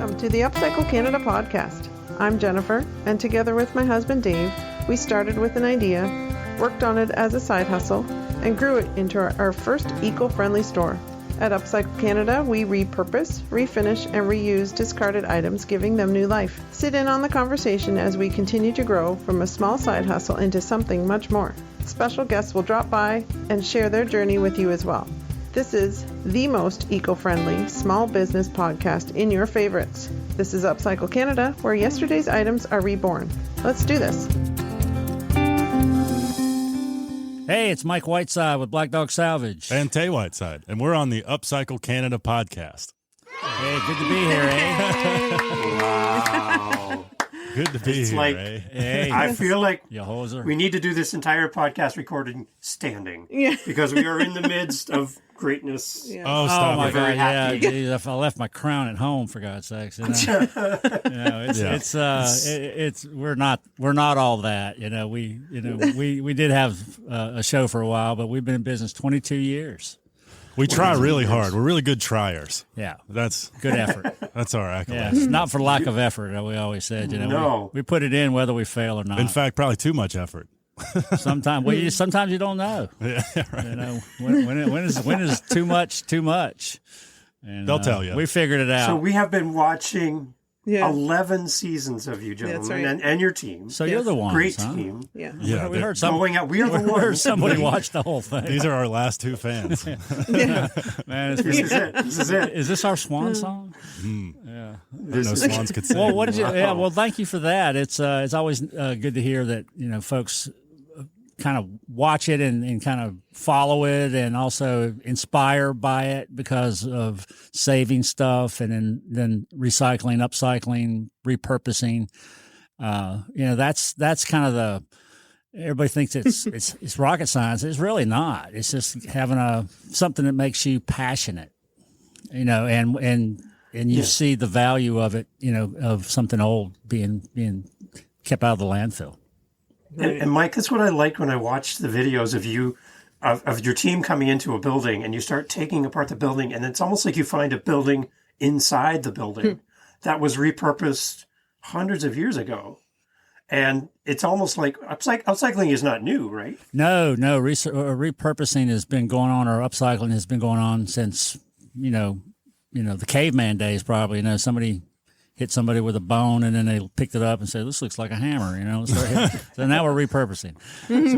Welcome to the Upcycle Canada podcast. I'm Jennifer, and together with my husband Dave, we started with an idea, worked on it as a side hustle, and grew it into our first eco-friendly store. At Upcycle Canada, we repurpose, refinish, and reuse discarded items, giving them new life. Sit in on the conversation as we continue to grow from a small side hustle into something much more. Special guests will drop by and share their journey with you as well. This is the most eco-friendly small business podcast in your favorites. This is Upcycle Canada, where yesterday's items are reborn. Let's do this. Hey, it's Mike Whiteside with Black Dog Salvage. And Tay Whiteside. And we're on the Upcycle Canada podcast. Hey, good to be here, eh? Wow. Good to be It's here, like- eh? Hey, I feel like you hoser. we need to do this entire podcast recording standing. Yeah. Because we are in the midst of greatness. Yeah. Oh, Oh stop my it. Very God! Yeah, happy. geez, if I left my crown at home, for God's sakes, it's we're not all that. We did have a show for a while, but we've been in business 22 years. We try really hard. We're really good triers. Yeah, That's good effort. that's our accolade. Yeah, it's not for lack of effort. We always said, No. we put it in whether we fail or not. In fact, probably too much effort. Sometimes you don't know. Yeah, right. When is too much too much? And, They'll tell you. We figured it out. So we have been watching Yeah. 11 seasons of you gentlemen That's right. and your team. So you're the ones, Great huh? team. Yeah. Yeah, we heard some. Going out. We are the We heard ones. somebody watched the whole thing. These are our last two fans. Man, This is it. This is it. is this our swan song? No swans could say. Well, what did you? Yeah, well, thank you for that. It's always good to hear that folks kind of watch it and kind of follow it and also inspire by it because of saving stuff and then recycling, upcycling, repurposing. That's kind of everybody thinks it's rocket science. It's really not. It's just having something that makes you passionate, and you see the value of it, of something old being kept out of the landfill. And Mike, that's what I liked when I watched the videos of you, of your team coming into a building and you start taking apart the building. And it's almost like you find a building inside the building that was repurposed hundreds of years ago. And it's almost like upcycling is not new, right? No, repurposing has been going on, or upcycling has been going on since, the caveman days probably. Somebody hit somebody with a bone and then they picked it up and said, this looks like a hammer, So now we're repurposing.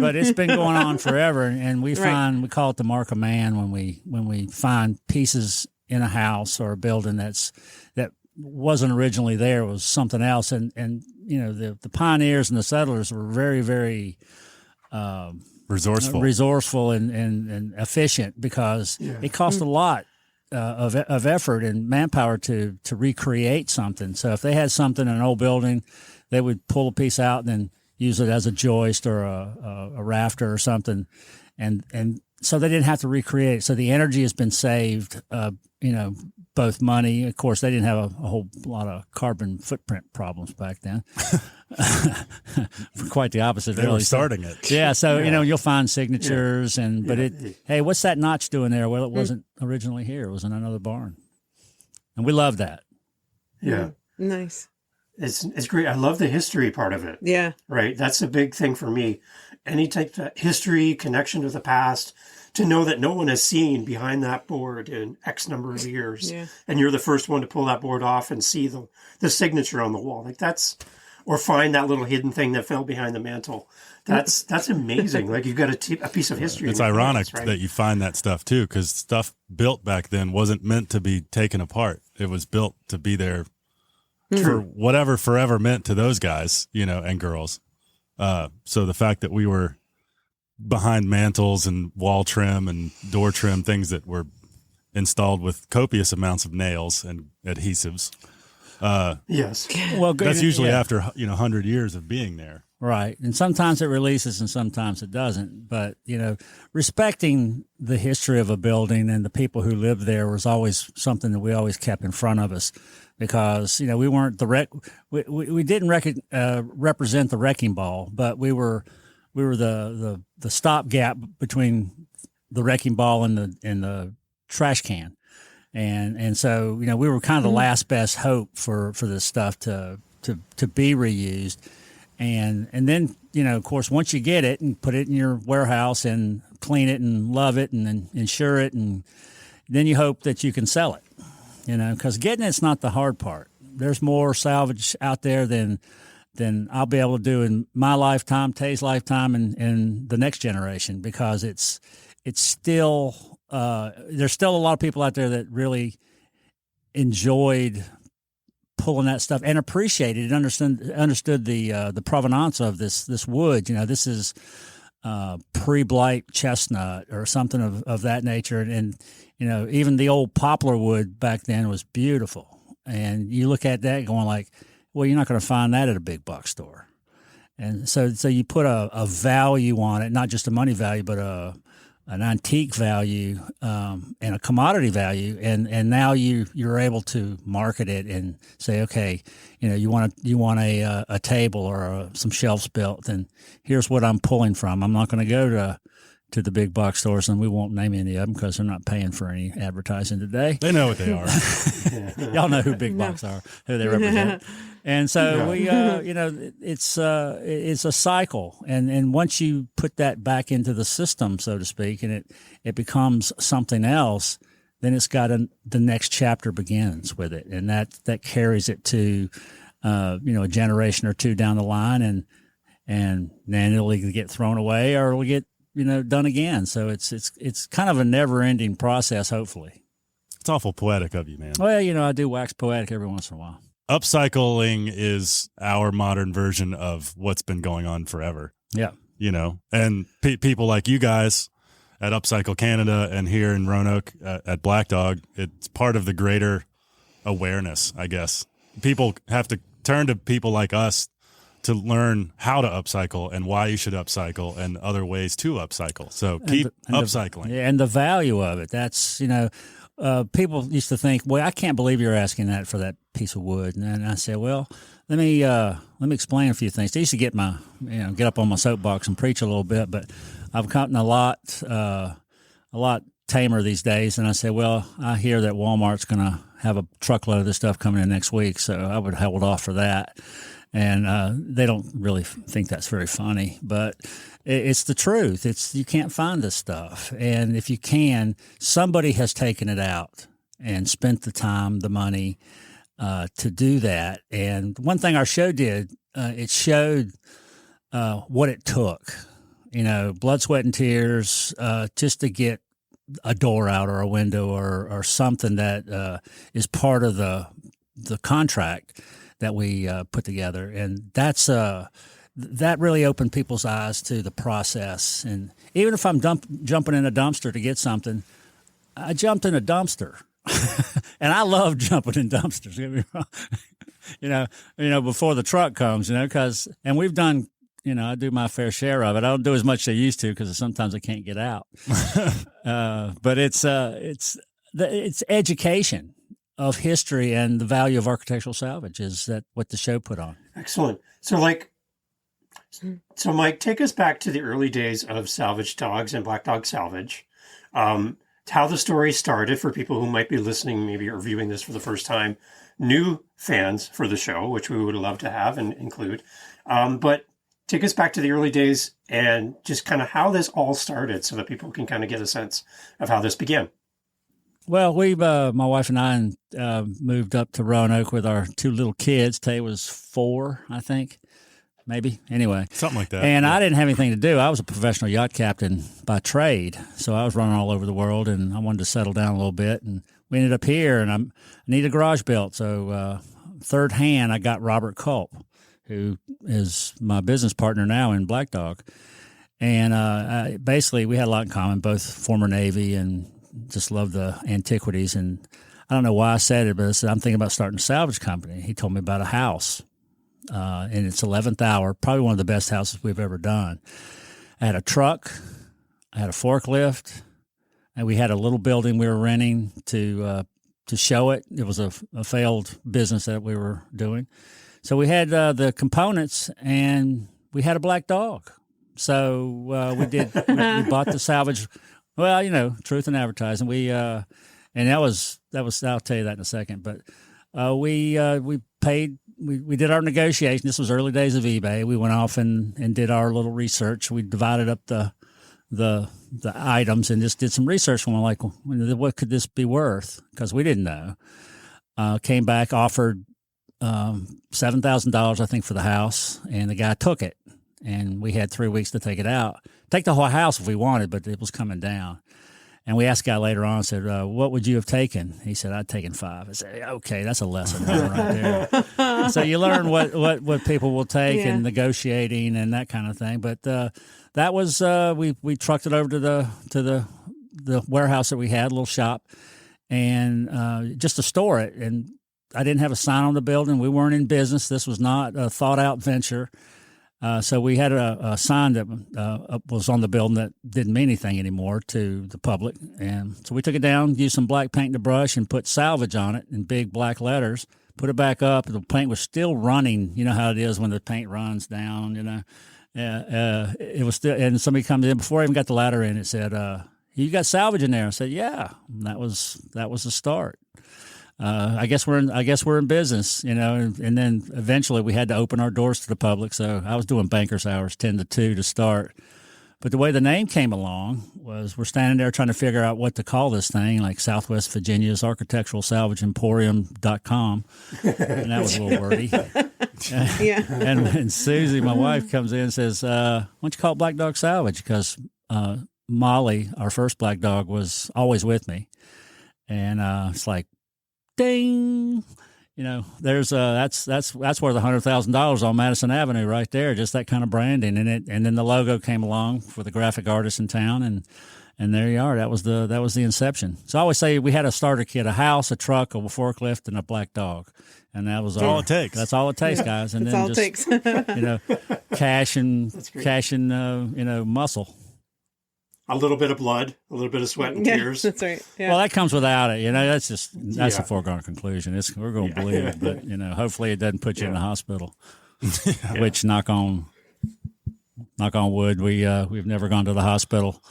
But it's been going on forever. And we we call it the mark of man when we find pieces in a house or a building that wasn't originally there, it was something else. And the pioneers and the settlers were very, very resourceful and efficient because it cost a lot of effort and manpower to recreate something. So if they had something in an old building, they would pull a piece out and then use it as a joist or a rafter or something, and so they didn't have to recreate it. So the energy has been saved. Both money. Of course, they didn't have a whole lot of carbon footprint problems back then. Quite the opposite. They really. were starting it. Yeah, so you'll find signatures hey, what's that notch doing there? Well, it wasn't originally here; it was in another barn, and we love that. Yeah. Nice. It's great. I love the history part of it. Yeah. Right. That's a big thing for me. Any type of history, connection to the past, to know that no one has seen behind that board in X number of years. Yeah. And you're the first one to pull that board off and see the signature on the wall. Or find that little hidden thing that fell behind the mantle. That's amazing. Like you've got a piece of history. It's in your ironic hands, right? that you find that stuff too, because stuff built back then wasn't meant to be taken apart. It was built to be there for whatever forever meant to those guys, and girls. So the fact that we were behind mantles and wall trim and door trim, things that were installed with copious amounts of nails and adhesives. Yes. Well, That's usually after 100 years of being there. Right. And sometimes it releases and sometimes it doesn't. But, respecting the history of a building and the people who lived there was always something that we always kept in front of us because, we weren't we didn't represent the wrecking ball, but we were the stopgap between the wrecking ball and the trash can. and so we were kind of the last best hope for this stuff to be reused, and then of course once you get it and put it in your warehouse and clean it and love it and then insure it, and then you hope that you can sell it, because getting it's not the hard part. There's more salvage out there than I'll be able to do in my lifetime, Tay's lifetime, and the next generation, because it's still there's still a lot of people out there that really enjoyed pulling that stuff and appreciated it, understood the provenance of this wood. This is pre-blight chestnut or something of that nature, and even the old poplar wood back then was beautiful. And you look at that going like, well, you're not going to find that at a big box store. And so you put a value on it, not just a money value, but an antique value and a commodity value. And now you're able to market it and say, okay, you want a table or some shelves built, and here's what I'm pulling from. I'm not going to go to the big box stores, and we won't name any of them because they're not paying for any advertising today. They know what they are. Y'all know who big box are, who they represent. And so we, it's a cycle. And once you put that back into the system, so to speak, and it becomes something else, then it's got the next chapter begins with it. And that carries it to, a generation or two down the line, and then it'll either get thrown away or it'll get, done again. So it's kind of a never ending process, hopefully. It's awful poetic of you, man. Well, I do wax poetic every once in a while. Upcycling is our modern version of what's been going on forever. Yeah. And people like you guys at Upcycle Canada and here in Roanoke at Black Dog, it's part of the greater awareness, I guess. People have to turn to people like us to learn how to upcycle and why you should upcycle and other ways to upcycle. So keep upcycling. And the value of it. That's, people used to think, well, I can't believe you're asking that for that piece of wood. And I said, well, let me explain a few things. I used to get up on my soapbox and preach a little bit, but I've gotten a lot tamer these days. And I said, well, I hear that Walmart's going to have a truckload of this stuff coming in next week, so I would hold off for that. And they don't really think that's very funny, but it's the truth. You can't find this stuff. And if you can, somebody has taken it out and spent the time, the money to do that. And one thing our show did, it showed what it took, blood, sweat, and tears just to get a door out or a window or something that is part of the contract that we put together. And that really opened people's eyes to the process. And even if I'm jumping in a dumpster to get something, I jumped in a dumpster. And I love jumping in dumpsters. Get me wrong. Before the truck comes, and we've done, I do my fair share of it. I don't do as much as I used to because sometimes I can't get out. But it's education of history and the value of architectural salvage. Is that what the show put on? Excellent. So Mike, take us back to the early days of Salvage Dawgs and Black Dog Salvage. How the story started for people who might be listening, maybe, or viewing this for the first time, new fans for the show, which we would love to have and include. But take us back to the early days and just kind of how this all started so that people can kind of get a sense of how this began. Well, my wife and I moved up to Roanoke with our two little kids. Tay was 4, I think, maybe. Anyway. Something like that. And I didn't have anything to do. I was a professional yacht captain by trade, so I was running all over the world, and I wanted to settle down a little bit. And we ended up here, and I need a garage built. So third hand, I got Robert Kulp, who is my business partner now in Black Dog. And basically, we had a lot in common, both former Navy and just love the antiquities. And I don't know why I said it, but I said, I'm thinking about starting a salvage company. He told me about a house in its 11th hour, probably one of the best houses we've ever done. I had a truck, I had a forklift, and we had a little building we were renting to show it. It was a failed business that we were doing. So we had the components, and we had a black dog. So we bought the salvage. Well, truth in advertising. We And that was I'll tell you that in a second. But we paid. We did our negotiation. This was early days of eBay. We went off and did our little research. We divided up the items and just did some research. And we're like, what could this be worth? Because we didn't know. Came back, offered $7,000, I think, for the house, and the guy took it. And we had 3 weeks to take it out. Take the whole house if we wanted, but it was coming down. And we asked the guy later on, said, what would you have taken? He said, I'd taken 5. I said, okay, that's a lesson right there. So you learn what people will take and negotiating and that kind of thing. But that was, we trucked it over to the warehouse that we had, a little shop, and just to store it. And I didn't have a sign on the building. We weren't in business. This was not a thought out venture. So we had a sign that was on the building that didn't mean anything anymore to the public. And so we took it down, used some black paint and a brush, and put salvage on it in big black letters, put it back up. The paint was still running. You know how it is when the paint runs down, you know. It was still, and somebody comes in before I even got the ladder in. It said, you got salvage in there? I said, yeah. And that was the start. I guess we're in business, you know, and then eventually we had to open our doors to the public. So I was doing banker's hours 10 to 2 to start. But the way the name came along was we're standing there trying to figure out what to call this thing, like Southwest Virginia's Architectural Salvage Emporium.com. And that was a little wordy. Yeah. And Susie, my wife, comes in and says, why don't you call it Black Dog Salvage? Because Molly, our first black dog, was always with me. And it's like, ding, you know, there's that's worth $100,000 on Madison Avenue right there, just that kind of branding. And then the logo came along for the graphic artist in town, and there you are. That was the inception. So I always say we had a starter kit: a house, a truck, a forklift, and a black dog, and that was all it takes. That's all it takes, guys. And that's then all just it takes. you know, cash and you know, muscle. A little bit of blood, a little bit of sweat and tears. That's right. Yeah. Well, that comes without it. You know, that's a foregone conclusion. We're going to bleed, but you know, hopefully it doesn't put you in the hospital. Which knock on wood, we've never gone to the hospital.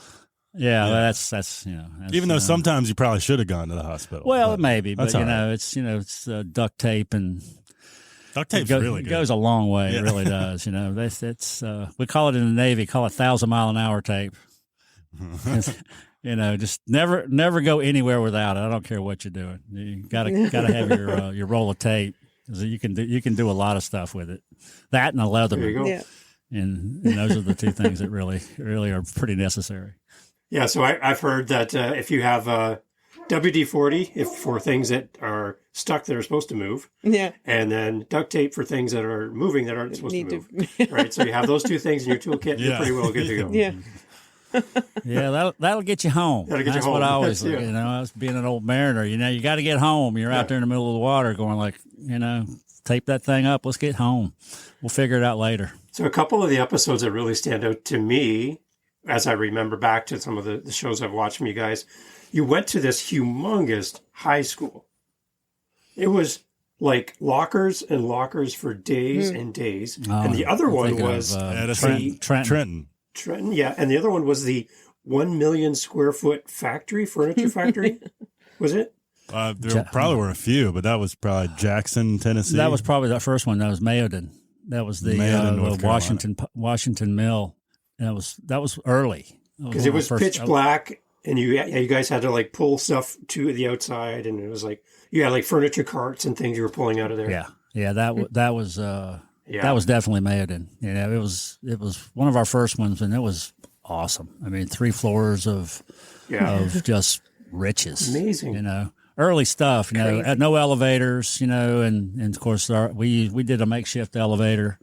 Yeah. That's you know. Even though sometimes you probably should have gone to the hospital. Well, maybe, but you know, it's duct tape and. Duct tape's really good. It goes a long way. It really does. You know, it's we call it in the Navy, 1,000-mile-an-hour tape. You know, just never go anywhere without it. I don't care what you're doing. You gotta have your roll of tape, because you can do a lot of stuff with it. That and a Leatherman. There you go. Yeah. And those are the two things that really are pretty necessary. Yeah. So I've heard that if you have WD-40 if for things that are stuck that are supposed to move, and then duct tape for things that are moving that aren't supposed to move. Right. So you have those two things in your toolkit. You're pretty well good to go. Yeah. Yeah, that'll get you home. That's what I always look. You know, I was being an old mariner. You know, you got to get home. You're out there in the middle of the water, going like, you know, tape that thing up. Let's get home. We'll figure it out later. So a couple of the episodes that really stand out to me, as I remember back to some of the shows I've watched from you guys, you went to this humongous high school. It was like lockers and lockers for days and days. And the other one was Trenton. Trenton, yeah. And the other one was the 1 million square foot furniture factory. Was it? There probably were a few, but that was probably Jackson, Tennessee. That was probably the first one. That was Mayodan. That was the Washington Mill. That was early. Because it was pitch black, and you guys had to like pull stuff to the outside, and it was like you had like furniture carts and things you were pulling out of there. Yeah. That was. That was definitely Mayodan. You know, it was one of our first ones, and it was awesome. I mean, 3 floors of just riches. Amazing. You know, early stuff. You know, no elevators. You know, and of course we did a makeshift elevator,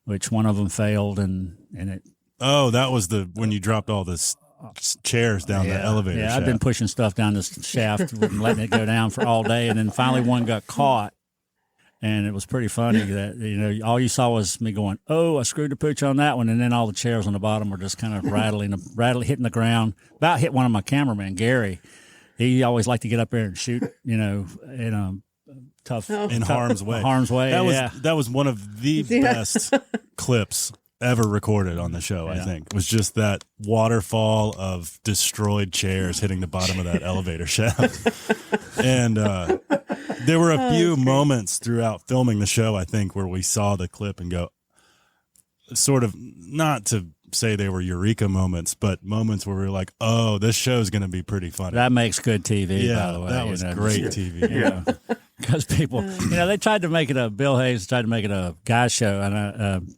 which one of them failed, and it. Oh, that was when you dropped all this chairs down the elevator. Yeah, shaft. I've been pushing stuff down this shaft and letting it go down for all day, and then finally one got caught. And it was pretty funny that, you know, all you saw was me going, oh, I screwed the pooch on that one. And then all the chairs on the bottom were just kind of rattling, hitting the ground. About hit one of my cameramen, Gary. He always liked to get up there and shoot, you know, in a in harm's way. Harm's way, That was one of the best clips ever recorded on the show, I think, was just that waterfall of destroyed chairs hitting the bottom of that elevator shaft. And there were a few moments throughout filming the show, I think, where we saw the clip and go, sort of, not to say they were eureka moments, but moments where we were like, oh, this show's going to be pretty funny. That makes good TV, yeah, by the way. that was great TV. Yeah. Because people, they tried to make it Bill Hayes tried to make it a guy show and,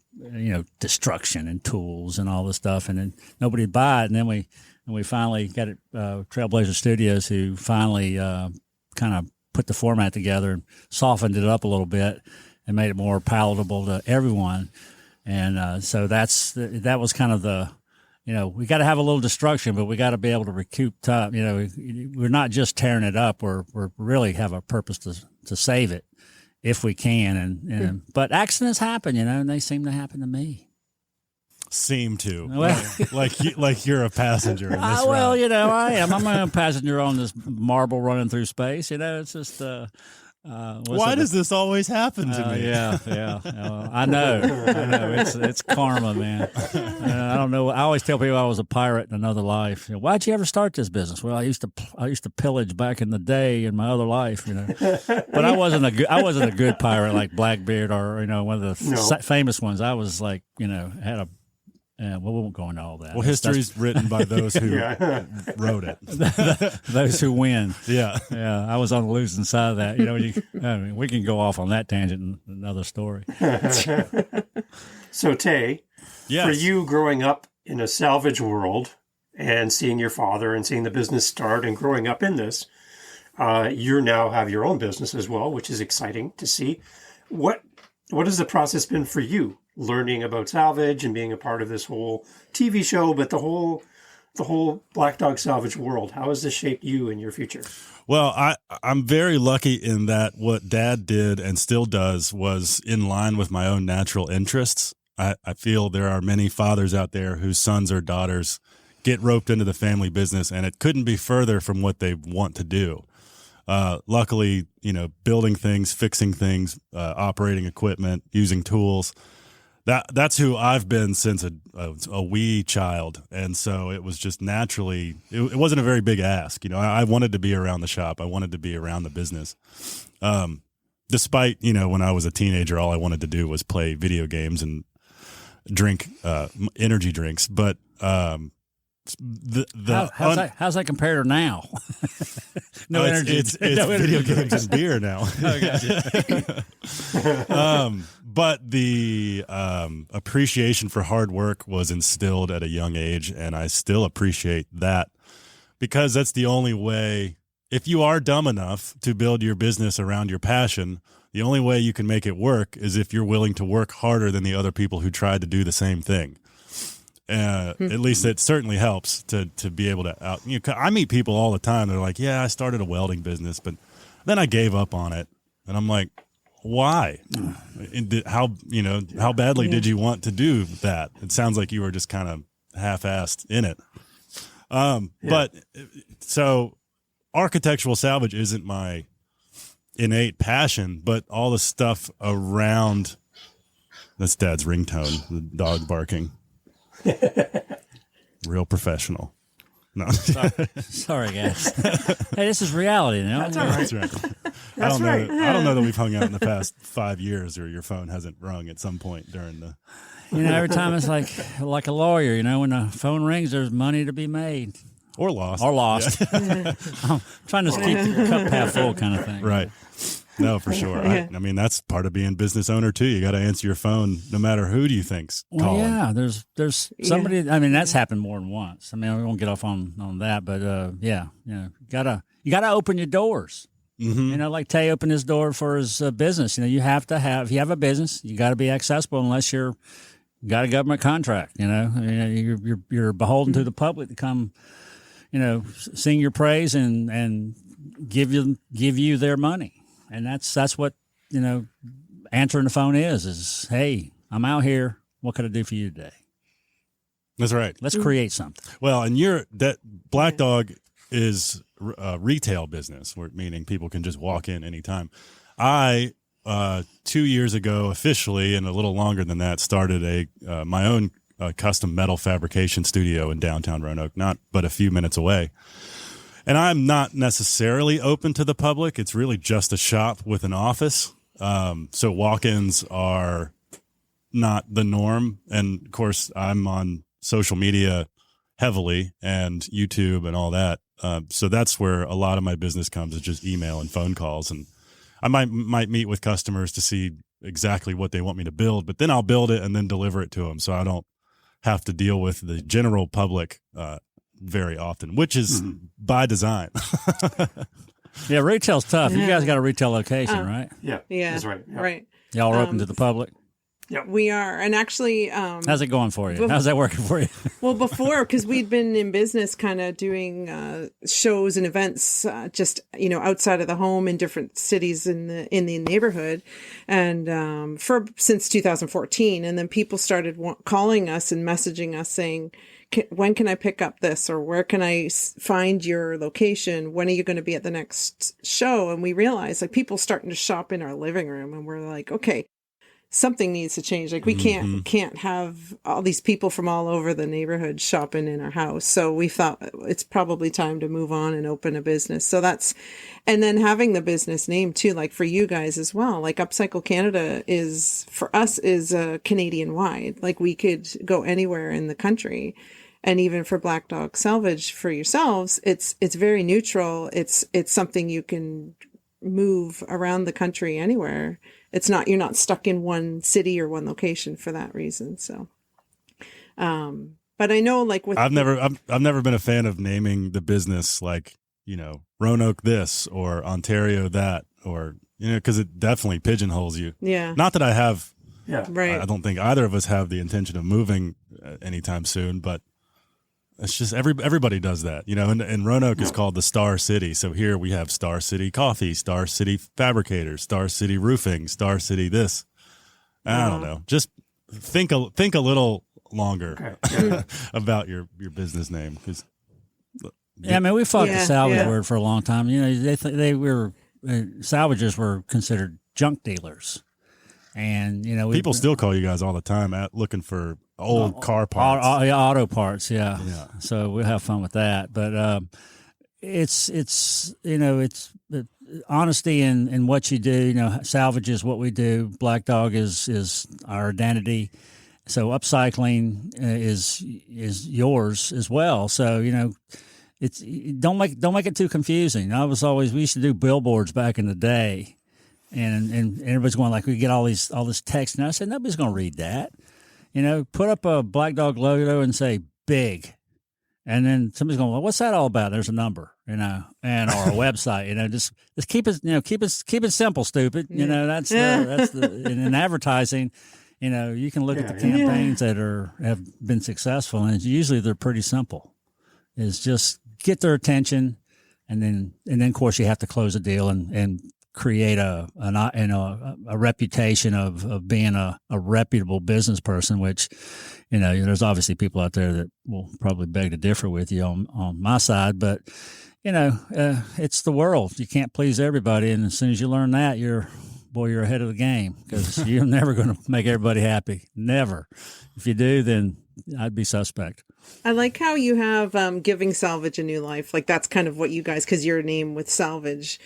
destruction and tools and all this stuff. And then nobody would buy it. And then we finally got it, Trailblazer Studios, who finally kind of put the format together and softened it up a little bit and made it more palatable to everyone. And so that was kind of the, we got to have a little destruction, but we got to be able to recoup time. We're not just tearing it up. We're really have a purpose to save it if we can. And but accidents happen, and they seem to happen to me. Seem to. like you're a passenger in this well, ride. I am. I'm a passenger on this marble running through space. It's just why does this always happen to me? Yeah. I know. It's karma, man. I don't know. I always tell people I was a pirate in another life. Why'd you ever start this business? Well, I used to pillage back in the day in my other life, But I wasn't a good pirate like Blackbeard or one of the famous ones. I was like, had a. We won't go into all that. Well, history's written by those who wrote it. Those who win. Yeah. I was on the losing side of that. We can go off on that tangent in another story. So, Tay, for you growing up in a salvage world and seeing your father and seeing the business start and growing up in this, you now have your own business as well, which is exciting to see. What has the process been for you? Learning about salvage and being a part of this whole TV show, but the whole Black Dog Salvage world. How has this shaped you in your future? Well, I'm very lucky in that what Dad did and still does was in line with my own natural interests. I feel there are many fathers out there whose sons or daughters get roped into the family business, and it couldn't be further from what they want to do. Luckily, building things, fixing things, operating equipment, using tools. That's who I've been since a wee child. And so it was just naturally, it wasn't a very big ask. I wanted to be around the shop. I wanted to be around the business. Despite, when I was a teenager, all I wanted to do was play video games and drink energy drinks. But how's that compared to now? No energy. It's video games and beer now. But the appreciation for hard work was instilled at a young age, and I still appreciate that because that's the only way. If you are dumb enough to build your business around your passion, the only way you can make it work is if you're willing to work harder than the other people who tried to do the same thing. At least it certainly helps to be able to I meet people all the time. They're like, yeah, I started a welding business, but then I gave up on it. And I'm like, why? How badly did you want to do that? It sounds like you were just kind of half-assed in it. But so architectural salvage isn't my innate passion, but all the stuff around, that's Dad's ringtone, the dog barking. Real professional. No. Sorry, guys. Hey, this is reality now. That's all right. That's right. I don't know that we've hung out in the past 5 years or your phone hasn't rung at some point during the. Every time it's like a lawyer. When the phone rings, there's money to be made Or lost. Yeah. I'm trying to keep the cup half full, kind of thing. Right. No, for sure. I mean, that's part of being business owner too. You got to answer your phone, no matter who do you think's calling. Yeah, there's somebody. I mean, that's happened more than once. I mean, we won't get off on that, but you gotta open your doors. Mm-hmm. Like Tay opened his door for his business. You have to have. If you have a business, you got to be accessible unless you got a government contract. You're beholden to the public to come, sing your praise and give you their money. And that's what, answering the phone is, hey, I'm out here. What can I do for you today? That's right. Let's create something. Well, and that Black Dog is a retail business, meaning people can just walk in anytime. I 2 years ago, officially, and a little longer than that, started my own custom metal fabrication studio in downtown Roanoke, but a few minutes away. And I'm not necessarily open to the public. It's really just a shop with an office. So walk-ins are not the norm. And of course, I'm on social media heavily and YouTube and all that. So that's where a lot of my business comes, is just email and phone calls. And I might meet with customers to see exactly what they want me to build, but then I'll build it and then deliver it to them. So I don't have to deal with the general public very often, which is by design. Yeah, retail's tough. You guys got a retail location, right? Yeah, that's right. Yeah. Right. Y'all are open to the public? Yeah, we are. And actually, how's it going for you? How's that working for you? Well, before, because we'd been in business kind of doing shows and events just, outside of the home in different cities in the neighborhood, and since 2014. And then people started calling us and messaging us saying, when can I pick up this, or where can I find your location? When are you going to be at the next show? And we realized, like, people starting to shop in our living room, and we're like, okay, something needs to change. Like, we can't have all these people from all over the neighborhood shopping in our house. So we thought it's probably time to move on and open a business. So and then having the business name too, like for you guys as well, like Upcycle Canada for us is Canadian wide. Like, we could go anywhere in the country. And even for Black Dog Salvage for yourselves, it's very neutral. It's something you can move around the country anywhere. You're not stuck in one city or one location for that reason. So, but I know, like, I've never been a fan of naming the business like, Roanoke this or Ontario that, or, because it definitely pigeonholes you. Yeah. Not that I have, right. I don't think either of us have the intention of moving anytime soon, but it's just everybody does that, and Roanoke is called the Star City. So here we have Star City Coffee, Star City Fabricators, Star City Roofing, Star City this. I don't know. Just think a little longer about your business name. We fought the salvage word for a long time. They were salvagers were considered junk dealers. And, people still call you guys all the time looking for old car parts. Auto parts. Yeah. So we'll have fun with that. But, it's honesty in what you do. Salvage is what we do. Black Dog is our identity. So upcycling is yours as well. So, don't make it too confusing. We used to do billboards back in the day. And everybody's going like, we get all this text. And I said, nobody's going to read that. Put up a Black Dog logo and say big. And then somebody's going, well, what's that all about? There's a number, and or a website, just keep it simple, stupid. That's the in advertising, you can look at the campaigns that have been successful, and usually they're pretty simple. Is just get their attention, and then of course you have to close a deal and create a reputation of being a reputable business person, which, there's obviously people out there that will probably beg to differ with you on my side, but, it's the world. You can't please everybody. And as soon as you learn that, you're ahead of the game, because you're never going to make everybody happy. Never. If you do, then I'd be suspect. I like how you have giving salvage a new life. Like, that's kind of what you guys, because your name with salvage,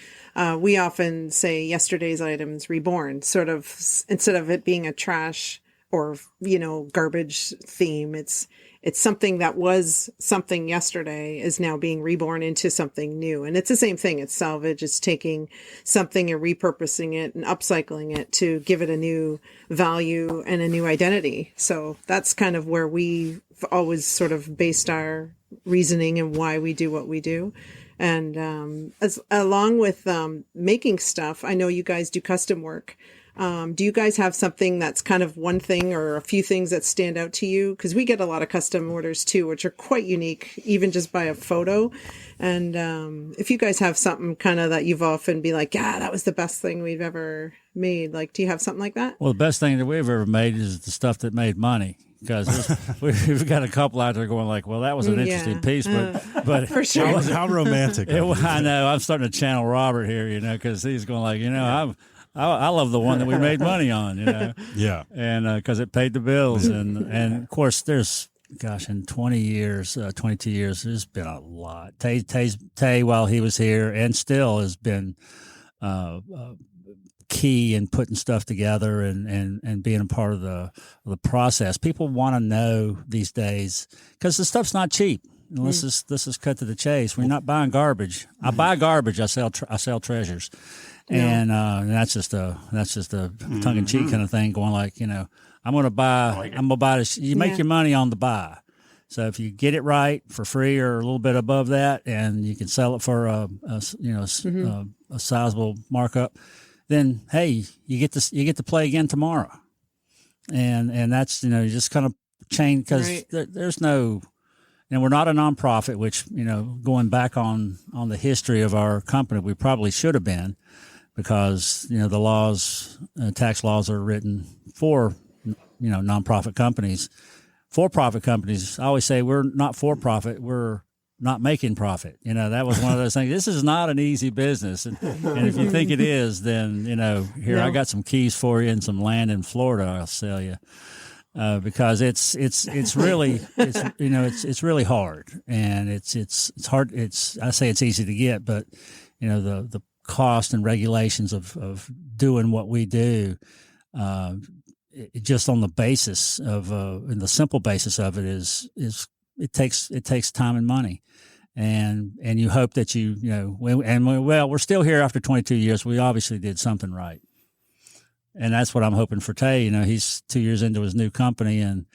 we often say yesterday's items reborn, sort of, instead of it being a trash or, garbage theme. It's something that was something yesterday is now being reborn into something new. And it's the same thing. It's salvage. It's taking something and repurposing it and upcycling it to give it a new value and a new identity. So that's kind of where we've always sort of based our reasoning and why we do what we do. And along with making stuff, I know you guys do custom work. Do you guys have something that's kind of one thing or a few things that stand out to you? Because we get a lot of custom orders too, which are quite unique, even just by a photo. And if you guys have something kind of that you've often be like, yeah, that was the best thing we've ever made. Like, do you have something like that? Well, the best thing that we've ever made is the stuff that made money. Because we've got a couple out there going like, well, that was an interesting piece, but for sure, how romantic. I know. I'm starting to channel Robert here, because he's going like, I love the one that we made money on, Yeah. and because it paid the bills, and of course there's. Gosh, in 20 years, 22 years, there's been a lot. Tay, while he was here, and still has been key in putting stuff together and being a part of the process. People want to know these days because the stuff's not cheap. Let's just cut to the chase. We're not buying garbage. I buy garbage. I sell treasures, and that's just a tongue in cheek kind of thing. Going like, I'm going to buy. I'm going to buy this. You make your money on the buy. So if you get it right for free or a little bit above that, and you can sell it for a sizable markup, then hey, you get to play again tomorrow, and that's you just kind of change because there's no. And we're not a nonprofit, which, going back on the history of our company, we probably should have been, because, the laws, tax laws are written for, nonprofit companies. For-profit companies, I always say we're not for-profit, we're not making profit. That was one of those things. This is not an easy business. And if you think it is, then, here, I got some keys for you and some land in Florida I'll sell you. Because it's really it's really hard, and it's hard. I say it's easy to get, but the cost and regulations of doing what we do, just on the basis of and the simple basis of it is it takes time and money, and you hope that we're still here after 22 years. We obviously did something right. And that's what I'm hoping for Tay. He's 2 years into his new company, and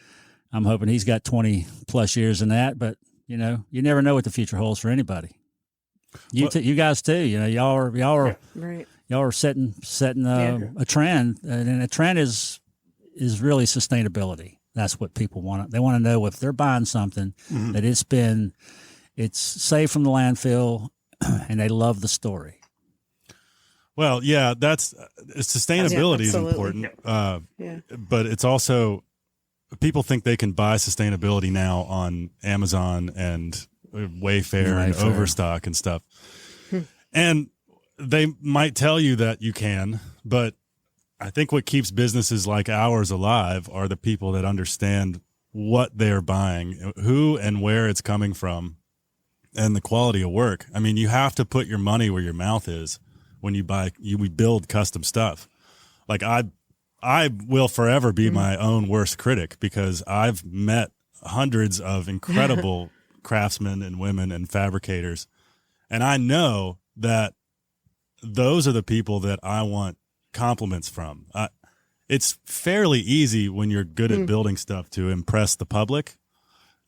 I'm hoping he's got 20 plus years in that. But you never know what the future holds for anybody. You guys too. Y'all are right. Y'all are setting a trend, and a trend is really sustainability. That's what people want. They want to know if they're buying something that it's safe from the landfill, and they love the story. Well, yeah, sustainability is important, but it's also people think they can buy sustainability now on Amazon and Wayfair and Overstock and stuff, and they might tell you that you can, but I think what keeps businesses like ours alive are the people that understand what they're buying, who and where it's coming from, and the quality of work. I mean, you have to put your money where your mouth is. When we build custom stuff. Like I will forever be my own worst critic, because I've met hundreds of incredible craftsmen and women and fabricators. And I know that those are the people that I want compliments from. It's fairly easy when you're good at building stuff to impress the public.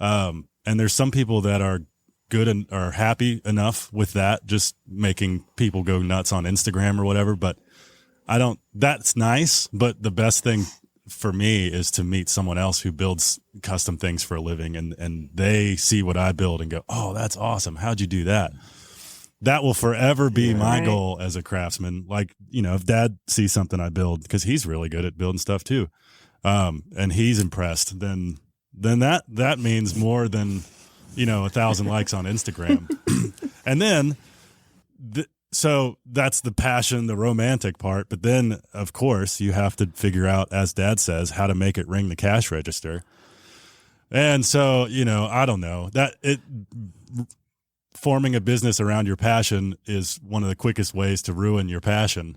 And there's some people that are good and are happy enough with that, just making people go nuts on Instagram or whatever. But that's nice. But the best thing for me is to meet someone else who builds custom things for a living, and they see what I build and go, oh, that's awesome. How'd you do that? That will forever be my goal as a craftsman. Like, if Dad sees something I build, because he's really good at building stuff too, and he's impressed, then that means more than 1,000 likes on Instagram. And then, so that's the passion, the romantic part. But then, of course, you have to figure out, as Dad says, how to make it ring the cash register. And so, I don't know forming a business around your passion is one of the quickest ways to ruin your passion.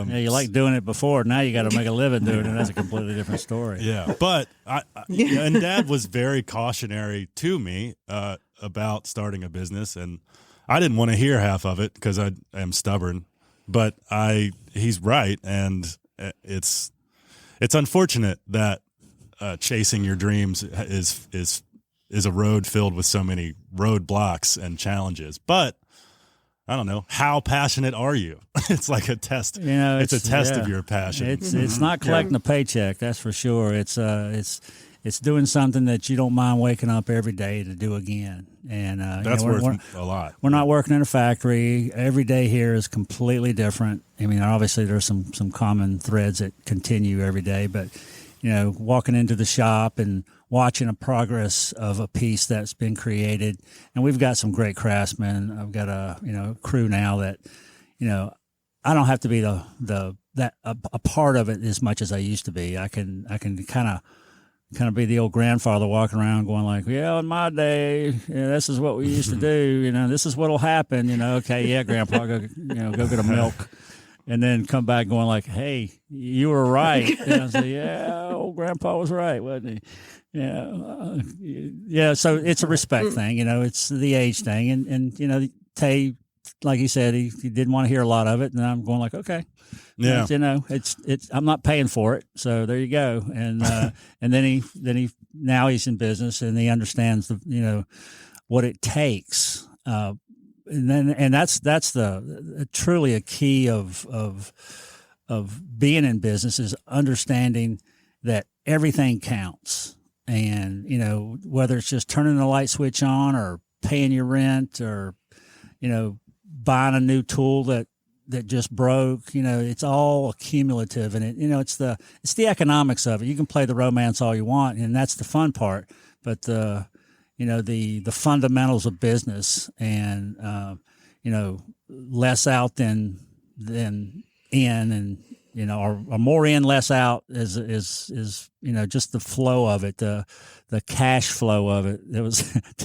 You like doing it before. Now you got to make a living doing it. That's a completely different story. Yeah. But and Dad was very cautionary to me about starting a business, and I didn't want to hear half of it because I am stubborn, but he's right. And it's unfortunate that chasing your dreams is a road filled with so many roadblocks and challenges. But I don't know, how passionate are you? It's like a test. It's a test of your passion. It's not collecting a paycheck, that's for sure. It's doing something that you don't mind waking up every day to do again. And that's worth a lot. We're not working in a factory. Every day here is completely different. I mean, obviously there's some common threads that continue every day, but walking into the shop and watching a progress of a piece that's been created. And we've got some great craftsmen. I've got a crew now that, I don't have to be a part of it as much as I used to be. I can kind of be the old grandfather walking around going like, yeah, in my day, this is what we used to do. This is what'll happen. Okay, yeah, Grandpa, go get a milk. And then come back going like, hey, you were right. And I say, yeah, old Grandpa was right, wasn't he? Yeah. So it's a respect thing, it's the age thing. And Tay, like he said, he didn't want to hear a lot of it. And I'm going like, okay. Yeah. It's I'm not paying for it. So there you go. And, and then now he's in business and he understands what it takes. And that's the truly a key of being in business is understanding that everything counts. And, whether it's just turning the light switch on or paying your rent or, buying a new tool that just broke, it's all cumulative. And it's the economics of it. You can play the romance all you want, and that's the fun part. But the fundamentals of business and, less out than in, and, or more in, less out is just the flow of it, the cash flow of it.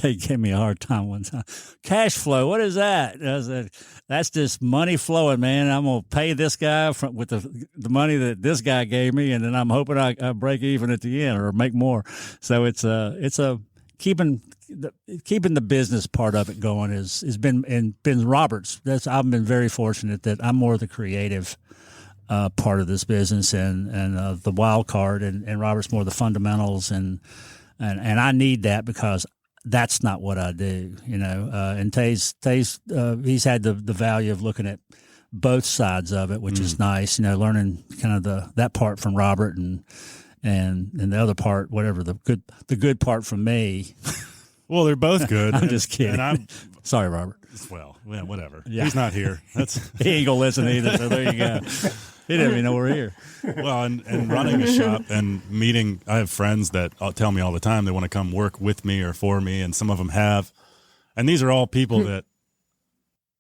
They gave me a hard time one time. Cash flow, what is that? I said, that's just money flowing, man. I'm going to pay this guy with the money that this guy gave me, and then I'm hoping I break even at the end or make more. So it's keeping the business part of it going has been Robert's. I've been very fortunate that I'm more the creative part of this business and the wild card, and Robert's more the fundamentals, and I need that because that's not what I do, and Tay's he's had the value of looking at both sides of it, which is nice, learning kind of that part from Robert and the other part, whatever the good part from me. Well, they're both good. I'm just kidding. And I'm sorry, Robert. Well, yeah, whatever. Yeah. He's not here. He ain't gonna listen either. So there you go. He didn't even know we're here. Well, and running a shop and meeting, I have friends that tell me all the time they want to come work with me or for me, and some of them have. And these are all people that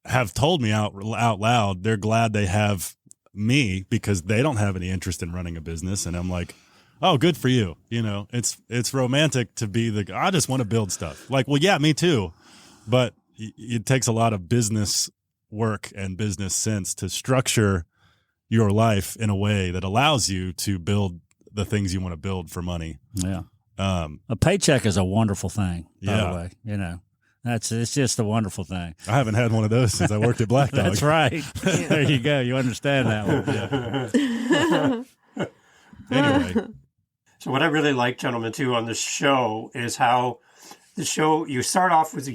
have told me out loud they're glad they have me because they don't have any interest in running a business. And I'm like, oh, good for you. It's romantic to be I just want to build stuff. Like, well, yeah, me too. But it takes a lot of business work and business sense to structure your life in a way that allows you to build the things you want to build for money. Yeah. A paycheck is a wonderful thing, by the way, it's just a wonderful thing. I haven't had one of those since I worked at Black Dog. That's right. There you go. You understand that one. Anyway. So what I really like, gentlemen, too, on this show is how the show, you start off with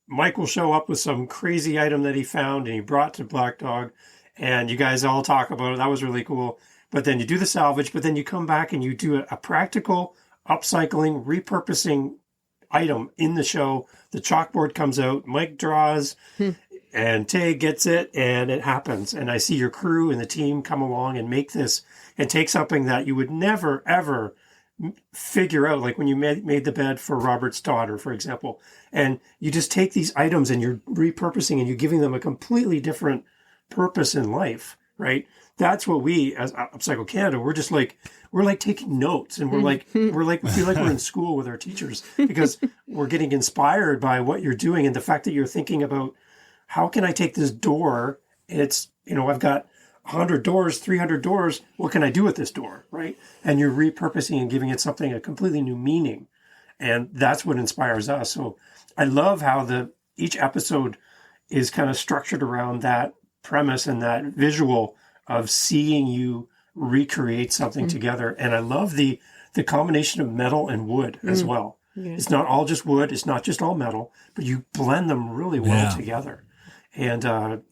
Mike will show up with some crazy item that he found and he brought to Black Dog, and you guys all talk about it. That was really cool. But then you do the salvage, but then you come back and you do a practical upcycling, repurposing item in the show. The chalkboard comes out, Mike draws, and Tay gets it, and it happens. And I see your crew and the team come along and make this and take something that you would never, ever figure out, like when you made the bed for Robert's daughter, for example, and you just take these items and you're repurposing and you're giving them a completely different purpose in life, right? That's what we as Upcycle Canada, we're like taking notes, and we feel like we're in school with our teachers because we're getting inspired by what you're doing and the fact that you're thinking about how can I take this door? It's, I've got 100 doors, 300 doors. What can I do with this door, right? And you're repurposing and giving it a completely new meaning. And that's what inspires us. So I love how each episode is kind of structured around that premise and that visual of seeing you recreate something together. And I love the combination of metal and wood as well. Yeah. It's not all just wood. It's not just all metal, but you blend them really well together. And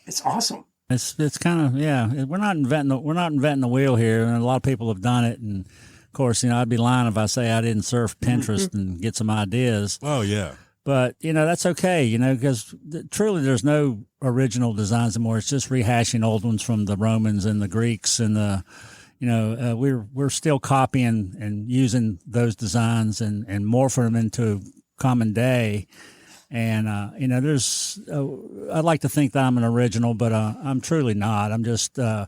it's awesome. It's kind of, we're not inventing the wheel here, and a lot of people have done it. And of course, I'd be lying if I say I didn't surf Pinterest and get some ideas. Oh yeah. But that's okay, because truly there's no original designs anymore. It's just rehashing old ones from the Romans and the Greeks, and we're still copying and using those designs and morphing them into common day. And there's I'd like to think that I'm an original, but I'm truly not. I'm just I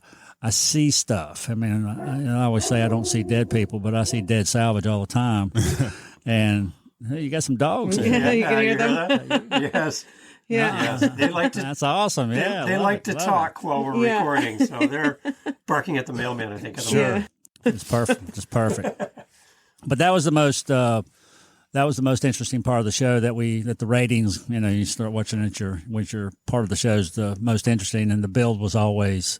see stuff. I mean, I always say I don't see dead people, but I see dead salvage all the time. And hey, you got some dogs there. Yeah, you can hear them. That? Yes. Yeah. Yes. They like to. That's awesome. Yeah, They like to talk while we're Yeah. recording, so they're barking at the mailman, I think. At the Sure, moment. it's perfect. It's perfect. But that was the most. That was the most interesting part of the show that the ratings, you start watching it, which your part of the show is the most interesting, and the build was always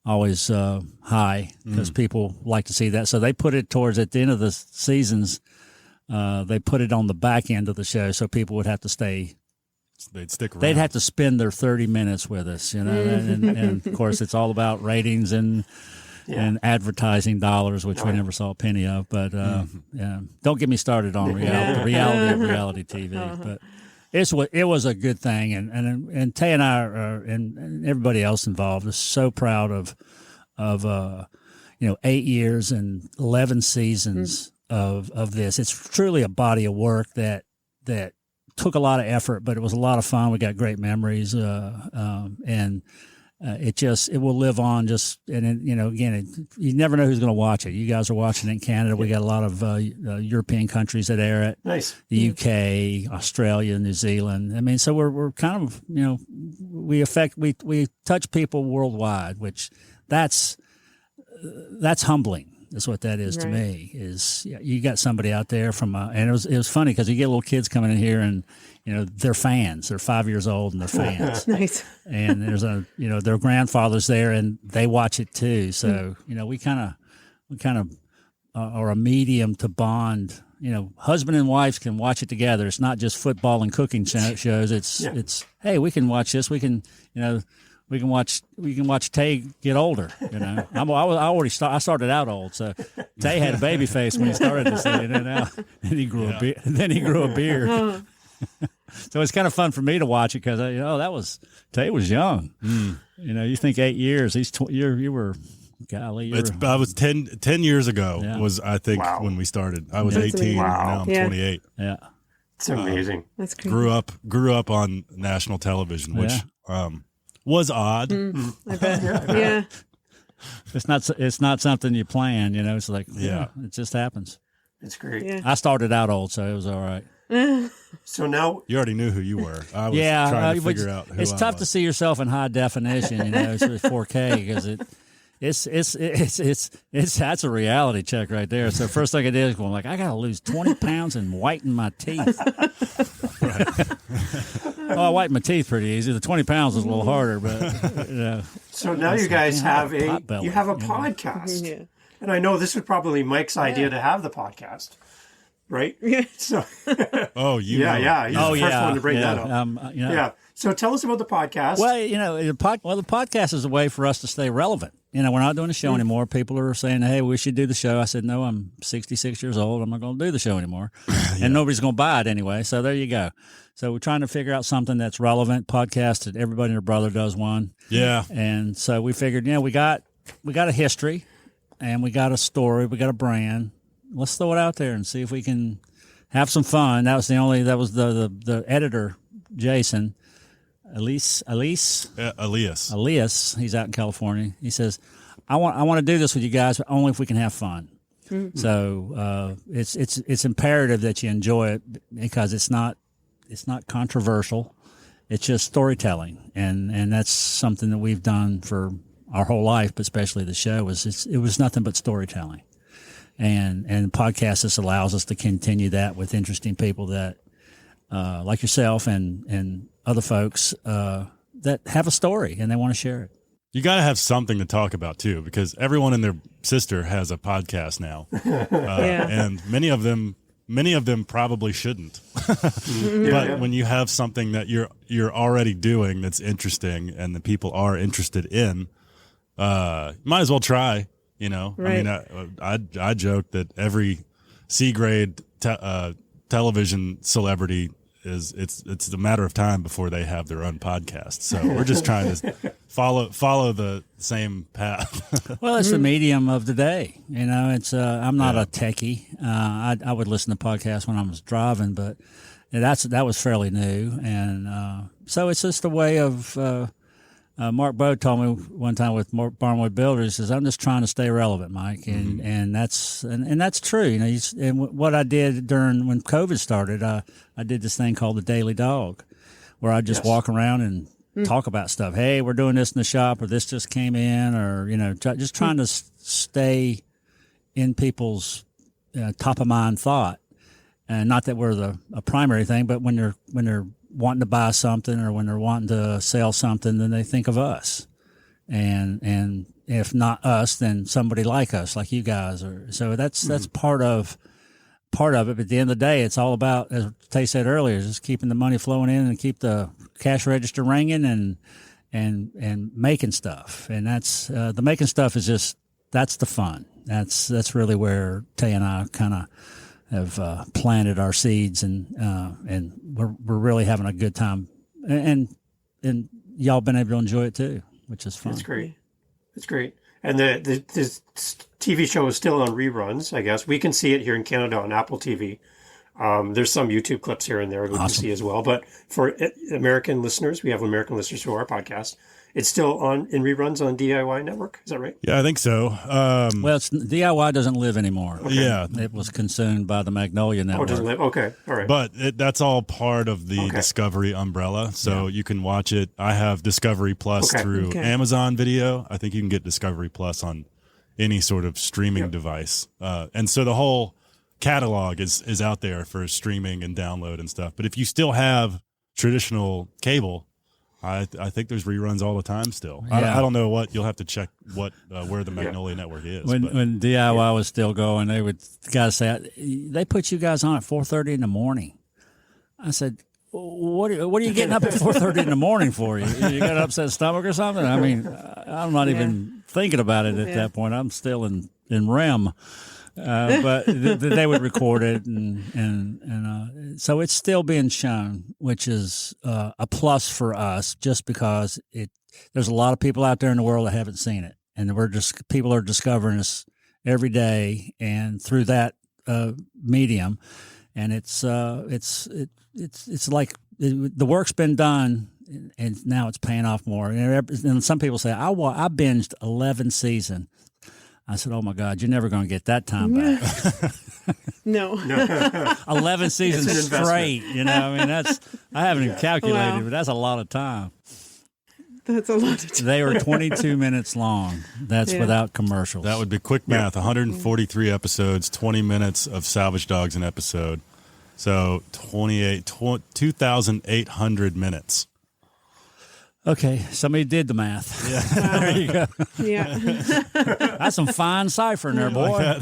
high because people like to see that. So they put it towards at the end of the seasons. They put it on the back end of the show, so people would have to stay. They'd stick around. They'd have to spend their 30 minutes with us, and of course it's all about ratings and advertising dollars, which we never saw a penny of. But don't get me started on the reality of reality TV. But it was a good thing, and Tay and I and everybody else involved is so proud of 8 years and 11 seasons of this. It's truly a body of work that took a lot of effort, but it was a lot of fun. We got great memories, and it will live on. Again, you never know who's going to watch it. You guys are watching it in Canada. We got a lot of European countries that air it. Nice. The UK, Australia, New Zealand. I mean, so we're kind of we touch people worldwide, which that's humbling. That's what that is to me. Is you got somebody out there from and it was funny because you get little kids coming in here and they're fans. They're 5 years old and they're fans. Nice. And there's their grandfather's there and they watch it too. So we kind of are a medium to bond. Husband and wives can watch it together. It's not just football and cooking shows. It's hey, we can watch this. We can We can watch Tay get older. I started out old, so Tay had a baby face when he started this thing, and then he grew a beard. So it's kind of fun for me to watch it because Tay was young. You think 8 years? You were. Golly, I was 10 years ago was I think when we started. I was 18. Now I'm 28. Yeah, it's amazing. That's crazy. Grew up on national television, which was odd. I bet. Yeah. It's not something you plan. It's like it just happens. It's great. Yeah. I started out old, so it was all right. So now you already knew who you were. I was trying to figure out who it's I tough was. to see yourself in high definition. It's 4K because it's that's a reality check right there. So first thing I did is going I gotta lose 20 pounds and whiten my teeth. I whiten my teeth pretty easy. The 20 pounds is a little harder, but So now you guys have a podcast. Yeah. And I know this was probably Mike's idea to have the podcast, right? Yeah. So Oh, you know. He's the first one to bring that up. Yeah. So tell us about the podcast. Well, the podcast is a way for us to stay relevant. We're not doing a show anymore. People are saying, hey, we should do the show. I said, no, I'm 66 years old. I'm not going to do the show anymore. And nobody's going to buy it anyway. So there you go. So we're trying to figure out something that's relevant. Podcast that everybody and their brother does one. Yeah. And so we figured, we got a history and we got a story. We got a brand. Let's throw it out there and see if we can have some fun. That was the editor, Jason. Elias, he's out in California. He says, I want to do this with you guys, but only if we can have fun. Mm-hmm. So it's imperative that you enjoy it because it's not controversial. It's just storytelling, and that's something that we've done for our whole life, but especially the show it was nothing but storytelling, and podcast just allows us to continue that with interesting people that like yourself and other folks that have a story and they want to share it. You got to have something to talk about too, because everyone and their sister has a podcast now, and many of them probably shouldn't. But when you have something that you're already doing that's interesting and the people are interested in, might as well try. Right. I mean, I joke that every C-grade television celebrity it's a matter of time before they have their own podcast. So we're just trying to follow the same path. Well, it's the medium of the day. It's I'm not a techie. I would listen to podcasts when I was driving, but that was fairly new, and so it's just a way of. Mark Bowe told me one time with Barnwood Builders, he says, "I'm just trying to stay relevant, Mike," and that's true. You know, and what I did when COVID started, I did this thing called the Daily Dog, where I just walk around and talk about stuff. Hey, we're doing this in the shop, or this just came in, or just trying to stay in people's top of mind thought, and not that we're a primary thing, but when they're wanting to buy something or when they're wanting to sell something, then they think of us, and if not us, then somebody like us, like you guys are. So that's part of it. But at the end of the day, it's all about, as Tay said earlier, just keeping the money flowing in and keep the cash register ringing and making stuff. And that's the making stuff is that's the fun. That's really where Tay and I kind of have planted our seeds, and we're really having a good time, and y'all been able to enjoy it too, which is fun. It's great. It's great. And this TV show is still on reruns, I guess. We can see it here in Canada on Apple TV. There's some YouTube clips here and there we can see as well. But for American listeners, we have American listeners to our podcast. It's still in reruns on DIY Network. Is that right? Yeah, I think so. Well, DIY doesn't live anymore. Okay. Yeah. It was consumed by the Magnolia Network. Oh, it doesn't live? Okay. All right. But that's all part of the Discovery umbrella. So you can watch it. I have Discovery Plus through Amazon Video. I think you can get Discovery Plus on any sort of streaming device. And so the whole catalog is out there for streaming and download and stuff. But if you still have traditional cable, I think there's reruns all the time still. Yeah. I don't know what, you'll have to check where the Magnolia Network is. When DIY was still going, the guys say, they put you guys on at 4:30 in the morning. I said, what are you getting up at 4:30 in the morning for? You got an upset stomach or something? I mean, I'm not even thinking about it at that point. I'm still in REM. But they would record it, and so it's still being shown, which is a plus for us, just because there's a lot of people out there in the world that haven't seen it, and people are discovering us every day, and through that medium, and it's like the work's been done, and now it's paying off more. And some people say, I binged 11 seasons. I said, "Oh my God, you're never going to get that time back." No. 11 seasons straight. I mean, I haven't even calculated, but that's a lot of time. That's a lot of time. They were 22 minutes long. That's without commercials. That would be quick math. 143 episodes, 20 minutes of Salvage Dawgs an episode. So 2,800 minutes. Okay, somebody did the math. Yeah. Wow. There you go. Yeah. That's some fine ciphering there, boy.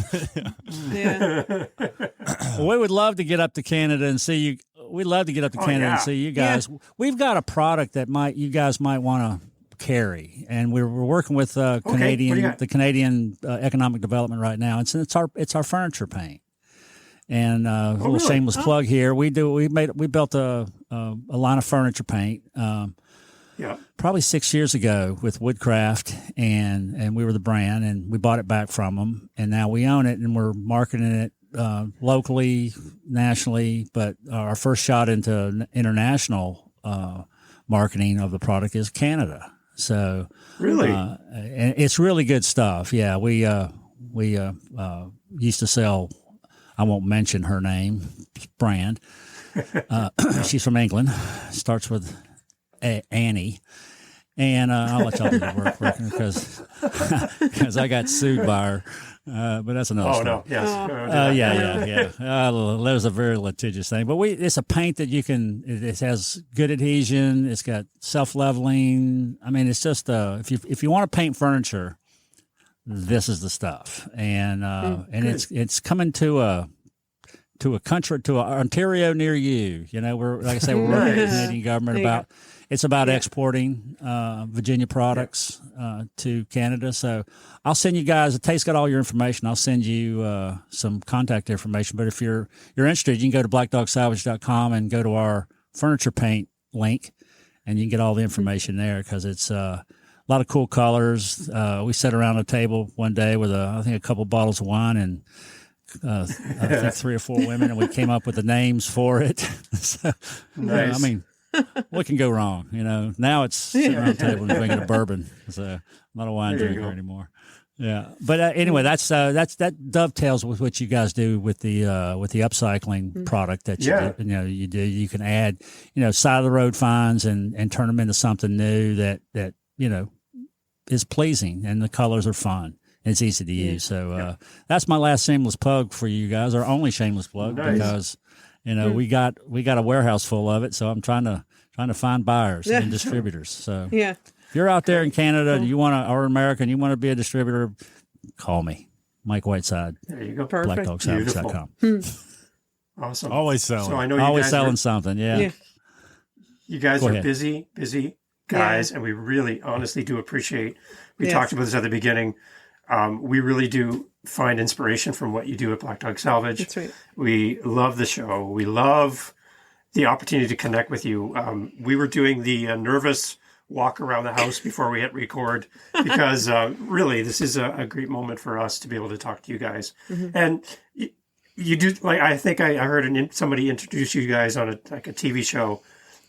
Yeah. Well, we would love to get up to Canada and see you. We'd love to get up to Canada and see you guys. Yeah. We've got a product that you guys might want to carry, and we're working with the Canadian Economic Development right now. It's our furniture paint. And little shameless plug here. We built a line of furniture paint. Probably 6 years ago with Woodcraft, and we were the brand, and we bought it back from them, and now we own it, and we're marketing it locally, nationally. But our first shot into international marketing of the product is Canada. So really, and it's really good stuff. Yeah, we used to sell. I won't mention her name, brand. She's from England. Starts with Annie. And I'll let y'all do the work for her because I got sued by her. But that's another story. No. Yes. Yeah. That was a very litigious thing. But it's a paint that you can, it has good adhesion. It's got self-leveling. I mean, it's just, if you want to paint furniture, this is the stuff. And it's coming to a country, to Ontario near you. We're, like I say, we're working with the Canadian government about exporting Virginia products to Canada. So I'll send you guys. Tay's got all your information. I'll send you some contact information. But if you're interested, you can go to blackdogsalvage.com and go to our furniture paint link, and you can get all the information there because it's a lot of cool colors. We sat around a table one day with I think a couple bottles of wine and I think 3 or 4 women, and we came up with the names for it. So, Nice. I mean, what can go wrong? Now it's sitting around the table and drinking a bourbon. So I'm not a wine There you drinker go. anymore. Yeah, but anyway, that dovetails with what you guys do with the upcycling product that you do. You can add side of the road finds and turn them into something new that is pleasing, and the colors are fun. It's easy to use. So that's my last shameless plug for you guys, our only shameless plug, because we got a warehouse full of it. So I'm trying to find buyers and distributors. So Yeah. if you're out there in Canada and you or America and you want to be a distributor, call me, Mike Whiteside, There you go. Perfect. BlackDogSalvage.com. Awesome. Always selling. So I know you Always guys selling are, something. Yeah. you guys Go are ahead. busy guys, and we really honestly do appreciate. We talked about this at the beginning. We really do find inspiration from what you do at Black Dog Salvage. That's right. We love the show. We love the opportunity to connect with you. We were doing the nervous walk around the house before we hit record because really this is a great moment for us to be able to talk to you guys. And you do, like, I think I heard somebody introduce you guys on a TV show,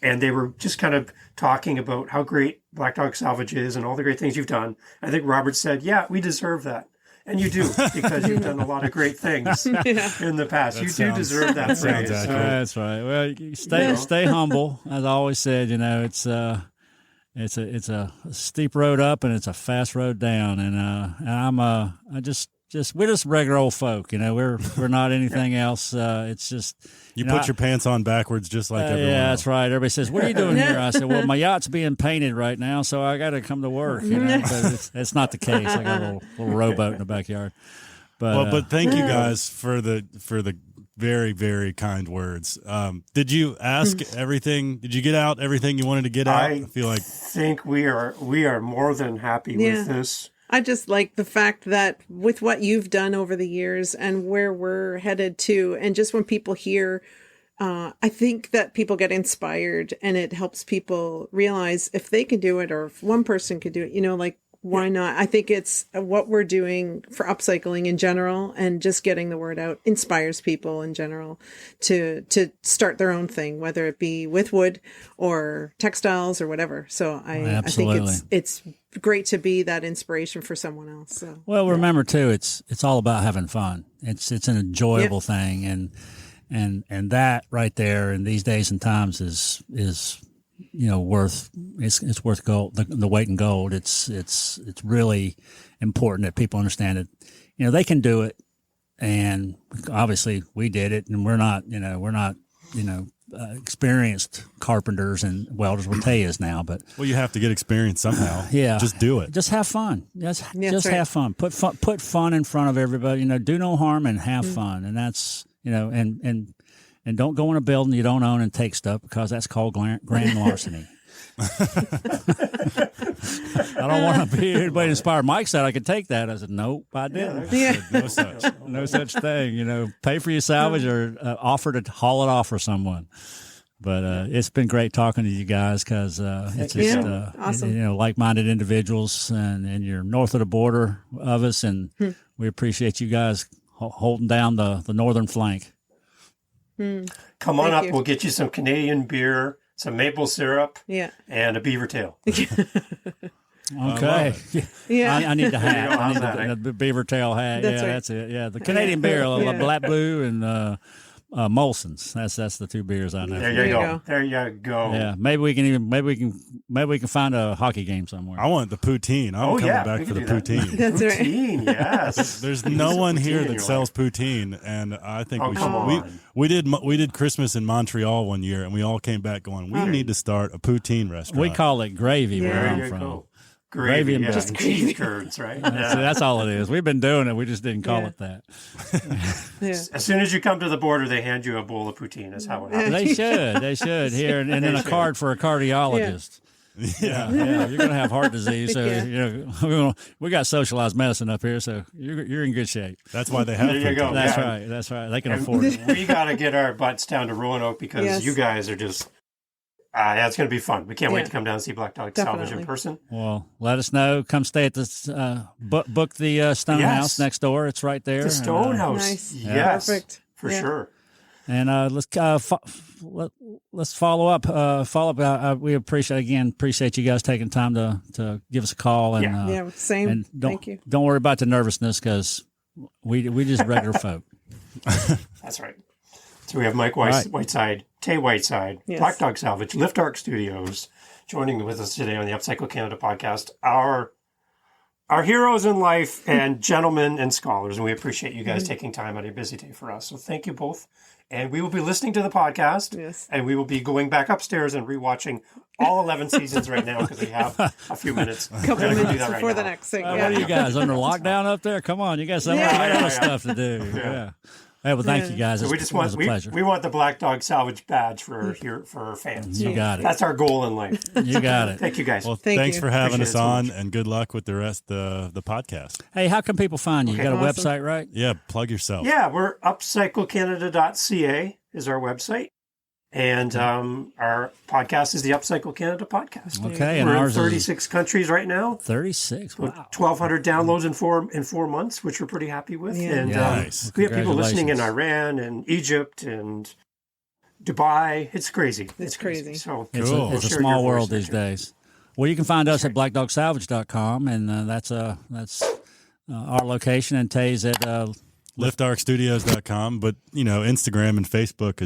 and they were just kind of talking about how great Black Dog Salvage is and all the great things you've done. I think Robert said, yeah, we deserve that. And you do, because you've done a lot of great things in the past. You do deserve that praise. accurate. So, That's right. Well, you stay humble. As I always said, it's a steep road up and it's a fast road down. And we're just regular old folk. We're not anything else. It's just You put your pants on backwards just like everyone yeah, else. that's right. Everybody says, "What are you doing here?" I said, "Well, my yacht's being painted right now, so I got to come to work." But it's not the case. I got a little rowboat in the backyard. But thank you guys for the very, very kind words. Did you ask everything? Did you get out everything you wanted to get out? I feel like think we are more than happy with this. I just like the fact that with what you've done over the years and where we're headed to, and just when people hear, I think that people get inspired, and it helps people realize if they can do it, or if one person could do it, why not? I think it's what we're doing for upcycling in general, and just getting the word out inspires people in general to start their own thing, whether it be with wood or textiles or whatever. So I think it's great to be that inspiration for someone else. So. Well, remember too, it's all about having fun. It's an enjoyable thing, and that right there in these days and times is worth gold, the weight in gold. It's really important that people understand it. They can do it, and obviously we did it, and we're not experienced carpenters and welders will tell you is now, but you have to get experience somehow. Yeah, just do it. Just have fun. Just right. have fun. Put fun in front of everybody. Do no harm and have fun, and that's and don't go in a building you don't own and take stuff, because that's called grand larceny. I don't want to be anybody inspired. Mike said I could take that. I said, nope, I didn't. No such thing. Pay for your salvage or offer to haul it off for someone. But it's been great talking to you guys, because it's just awesome. Like-minded individuals, and you're north of the border of us, and we appreciate you guys holding down the northern flank. Come on up. We'll get you some Canadian beer, some maple syrup, and a beaver tail. Okay. Yeah. I need the hat. I need that, the beaver tail hat. That's right. That's it. Yeah, the Canadian beer, Black Blue and Molson's. That's the two beers I know. There you go. There you go. Yeah, maybe we can find a hockey game somewhere. I want the poutine. I'm coming back for the poutine. That's right. Poutine, yes. There's no one here that sells poutine, and I think we should. We did Christmas in Montreal one year, and we all came back going, we need to start a poutine restaurant. We call it gravy where I'm from. Go. Gravy and just cheese curds, right? So that's all it is. We've been doing it. We just didn't call it that. As soon as you come to the border, they hand you a bowl of poutine. That's how it happens. They should here, and then a card for a cardiologist. Yeah. You're going to have heart disease, so we got socialized medicine up here, so you're in good shape. That's why they have. There you go. That's right. They can afford it. We got to get our butts down to Roanoke, because you guys are just Yeah, it's going to be fun. We can't wait Yeah. to come down and see Black Dog Salvage in Definitely. person. Well, let us know. Come stay at this, book the Stone Yes. House next door. It's right there. The Stone House. Nice. Yes. Perfect. For Yeah. sure. And let's follow up. We appreciate you guys taking time to give us a call. And Yeah, same. and Thank you. don't worry about the nervousness because we just regular folk. That's right. So we have Mike right. Whiteside, Tay Whiteside, Yes. Black Dog Salvage, Lift Arc Studios, joining with us today on the Upcycle Canada podcast. Our heroes in life and gentlemen and scholars, and we appreciate you guys taking time out of your busy day for us. So thank you both. And we will be listening to the podcast, Yes. and we will be going back upstairs and rewatching all 11 seasons right now because we have a few minutes. Couple We're gonna do minutes that right before the now. next thing. What Yeah. are you guys under lockdown up there? Come on, you got some Yeah. other stuff to do. Yeah. Hey, well, thank you guys. So we It just was want a pleasure. we want the Black Dog Salvage badge for our fans. You got it. That's our goal in life. You got it. Thank you guys. Well, Thank thanks you. for having Appreciate us it so on, much. and good luck with the rest of the podcast. Hey, how can people find you? You got a Awesome. website, right? Yeah, plug yourself. Yeah, we're upcyclecanada.ca is our website. And our podcast is the Upcycle Canada podcast. Okay, and We're in ours 36 countries right now. 36. Wow. 1,200 downloads in 4 months, which we're pretty happy with. Yeah. And Nice. we have people listening in Congratulations. Iran and Egypt and Dubai. It's crazy. It's crazy. So It's Cool. a, it's a Share small your world voice these there, too. days. Well, you can find us at blackdogsalvage.com, and that's our location, and Tay's at liftarcstudios.com, but Instagram and Facebook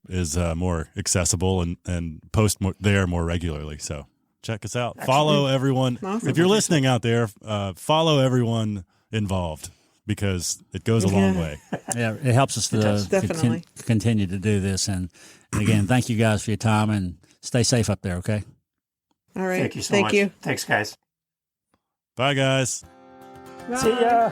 is more accessible and post there more regularly. So check us out. Follow everyone. Awesome. If you're listening out there, follow everyone involved because it goes a long way. yeah, it helps us to Definitely. continue to do this. And again, thank you guys for your time, and stay safe up there. Okay. All right. Thank you so Thank much. you. Thanks, guys. Bye, guys. See ya.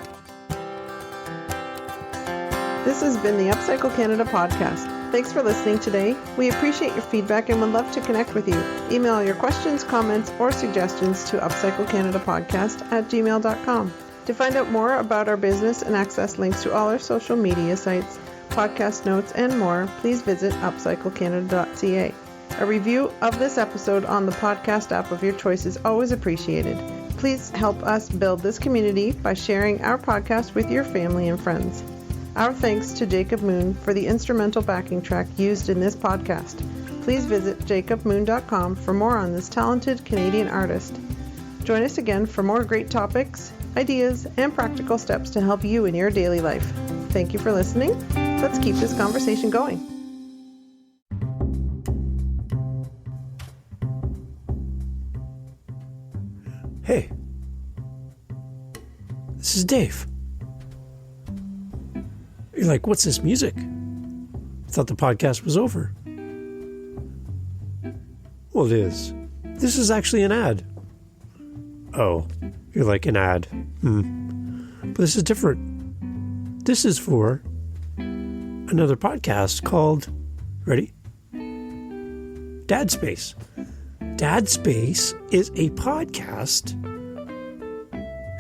This has been the Upcycle Canada podcast. Thanks for listening today. We appreciate your feedback and would love to connect with you. Email your questions, comments, or suggestions to upcyclecanadapodcast@gmail.com. To find out more about our business and access links to all our social media sites, podcast notes, and more, please visit upcyclecanada.ca. A review of this episode on the podcast app of your choice is always appreciated. Please help us build this community by sharing our podcast with your family and friends. Our thanks to Jacob Moon for the instrumental backing track used in this podcast. Please visit jacobmoon.com for more on this talented Canadian artist. Join us again for more great topics, ideas, and practical steps to help you in your daily life. Thank you for listening. Let's keep this conversation going. Hey, this is Dave. You're like, what's this music? I thought the podcast was over. Well, it is. This is actually an ad. Oh, you're like an ad. But this is different. This is for another podcast called, ready? Dad Space. Dad Space is a podcast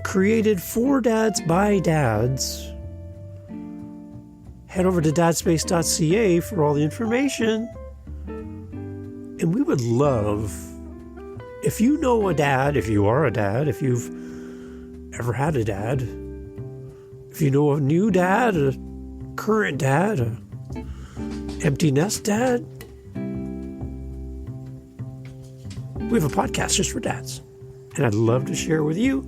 created for dads by dads. Head over to dadspace.ca for all the information. And we would love, if you know a dad, if you are a dad, if you've ever had a dad, if you know a new dad, a current dad, a empty nest dad, we have a podcast just for dads. And I'd love to share it with you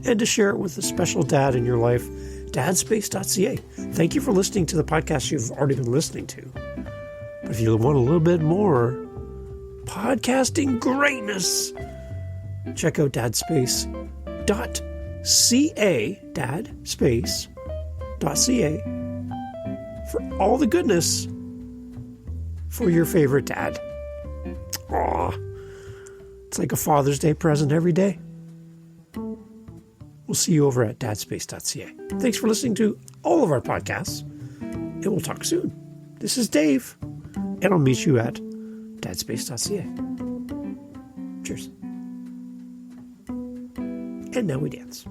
and to share it with a special dad in your life. Dadspace.ca. Thank you for listening to the podcast you've already been listening to. But if you want a little bit more podcasting greatness, check out dadspace.ca, dadspace.ca, for all the goodness for your favorite dad. Aw, it's like a Father's Day present every day. We'll see you over at dadspace.ca. Thanks for listening to all of our podcasts, and we'll talk soon. This is Dave, and I'll meet you at dadspace.ca. Cheers. And now we dance.